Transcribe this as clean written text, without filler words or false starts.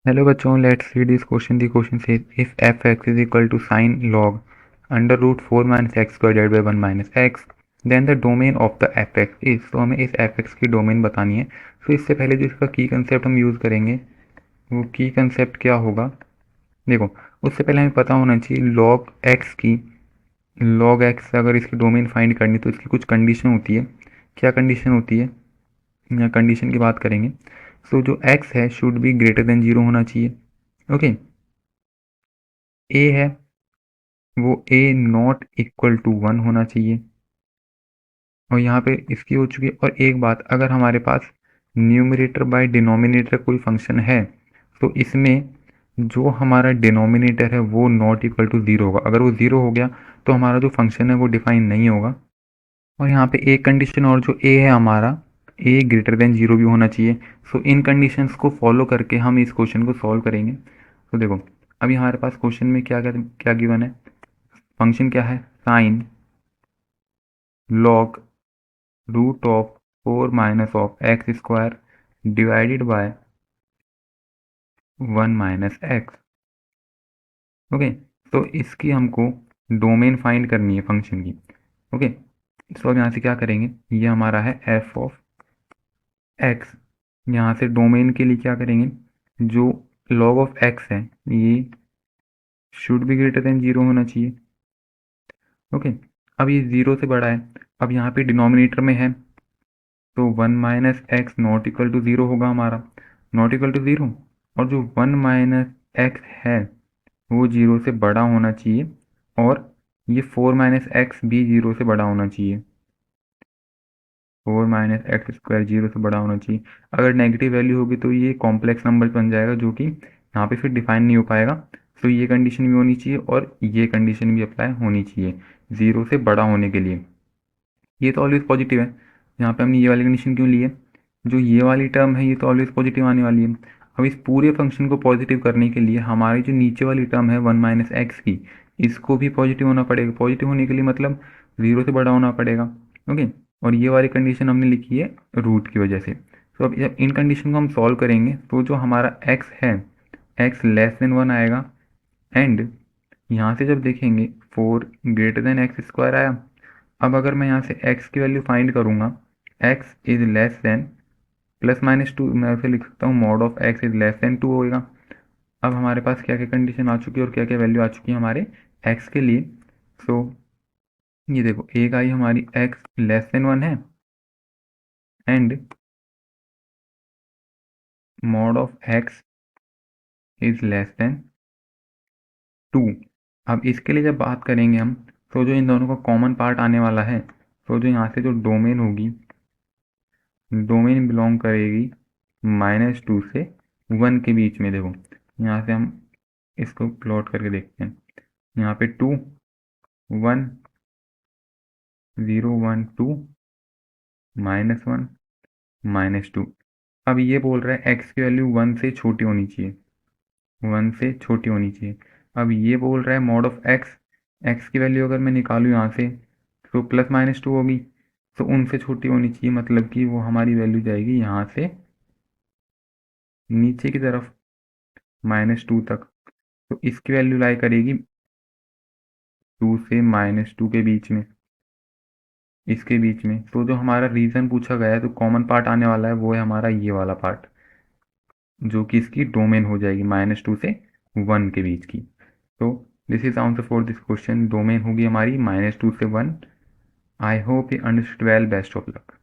Hello बच्चों, let's read this question. The question says if F X is equal to sine log under root 4 minus X square divide by 1 minus X then the domain of the F X is. तो हमें इस F x की domain बतानी है। तो इससे पहले जो इसका की कंसेप्ट हम यूज़ करेंगे वो की कंसेप्ट क्या होगा, देखो। उससे पहले हमें पता होना चाहिए लॉग एक्स अगर इसकी डोमेन फाइंड करनी तो इसकी कुछ कंडीशन होती है। क्या कंडीशन होती है, या कंडीशन की बात करेंगे। सो जो एक्स है शुड बी ग्रेटर देन 0 होना चाहिए। ओके, ए है वो ए नॉट इक्वल टू 1 होना चाहिए। और यहाँ पे इसकी हो चुकी है। और एक बात, अगर हमारे पास न्यूमरेटर बाय डिनोमिनेटर कोई फंक्शन है तो इसमें जो हमारा डिनोमिनेटर है वो नॉट इक्वल टू 0 होगा। अगर वो 0 हो गया तो हमारा जो फंक्शन है वो डिफाइन नहीं होगा। और यहाँ पे एक कंडीशन और, जो ए है हमारा, ए ग्रेटर देन 0 भी होना चाहिए। सो इन कंडीशंस को फॉलो करके हम इस क्वेश्चन को सॉल्व करेंगे। तो देखो, अभी हमारे पास क्वेश्चन में क्या क्या क्या गिवन है। फंक्शन क्या है, sine log root of 4 minus of X square divided by 1 minus X. Okay, तो इसकी हमको डोमेन फाइंड करनी है फंक्शन की। ओके, तो अब यहाँ से क्या करेंगे, ये हमारा है एफ ऑफ एक्स। यहाँ से डोमेन के लिए क्या करेंगे, जो लॉग ऑफ एक्स है ये शुड बी ग्रेटर देन 0 होना चाहिए। ओके, अब ये 0 से बड़ा है। अब यहाँ पे डिनोमिनेटर में है तो 1 minus X not equal to 0 होगा हमारा, नॉट इक्वल टू 0। और जो 1 माइनस एक्स है वो 0 से बड़ा होना चाहिए। और ये 4 माइनस एक्स भी 0 से बड़ा होना चाहिए। 4 माइनस एक्स स्क्वायर 0 से बड़ा होना चाहिए। अगर नेगेटिव वैल्यू होगी तो ये कॉम्प्लेक्स नंबर बन जाएगा, जो कि यहाँ पे फिर डिफाइन नहीं हो पाएगा। तो ये कंडीशन भी होनी चाहिए और ये कंडीशन भी अप्लाई होनी चाहिए 0 से बड़ा होने के लिए। ये तो ऑलवेज पॉजिटिव है। यहाँ पे हमने ये वाली कंडीशन क्यों ली है, जो ये वाली टर्म है ये तो ऑलवेज पॉजिटिव आने वाली है। अब इस पूरे फंक्शन को पॉजिटिव करने के लिए हमारी जो नीचे वाली टर्म है 1 माइनस एक्स की, इसको भी पॉजिटिव होना पड़ेगा। पॉजिटिव होने के लिए मतलब 0 से बड़ा होना पड़ेगा। ओके, और ये वाली कंडीशन हमने लिखी है रूट की वजह से। तो अब जब इन कंडीशन को हम सॉल्व करेंगे तो जो हमारा एक्स है, एक्स लेस देन 1 आएगा। एंड यहाँ से जब देखेंगे 4 ग्रेटर देन एक्स स्क्वायर आया। अब अगर मैं यहाँ से x की वैल्यू फाइंड करूँगा, x is less than plus minus 2, मैं फिर लिख सकता हूँ mod of x is less than 2 होएगा। अब हमारे पास क्या क्या कंडीशन आ चुकी है और क्या क्या वैल्यू आ चुकी है हमारे x के लिए। सो ये देखो, एक आई हमारी x लेस देन 1 है and mod of x is less than 2। अब इसके लिए जब बात करेंगे हम, तो जो इन दोनों का कॉमन पार्ट आने वाला है, तो जो यहाँ से जो डोमेन होगी, डोमेन बिलोंग करेगी -2 से 1 के बीच में। देखो यहाँ से हम इसको प्लॉट करके देखते हैं। यहाँ पे 2 1 0 1 2 -1 -2। अब ये बोल रहा है x की वैल्यू 1 से छोटी होनी चाहिए, 1 से छोटी होनी चाहिए। अब ये बोल रहा है मॉड ऑफ x, x की वैल्यू अगर मैं निकालूँ यहाँ से तो +-2 होगी। तो उनसे छोटी होनी चाहिए, मतलब कि वो हमारी वैल्यू जाएगी यहाँ से नीचे की तरफ -2 तक। तो इसकी वैल्यू लाई करेगी 2 से -2 के बीच में, इसके बीच में। तो जो हमारा रीजन पूछा गया है, तो कॉमन पार्ट आने वाला है वो है हमारा ये वाला पार्ट, जो कि इसकी डोमेन हो जाएगी -2 से 1 के बीच की। तो this is answer for this question. Domain होगी हमारी -2 से 1। I hope you understood well. Best of luck.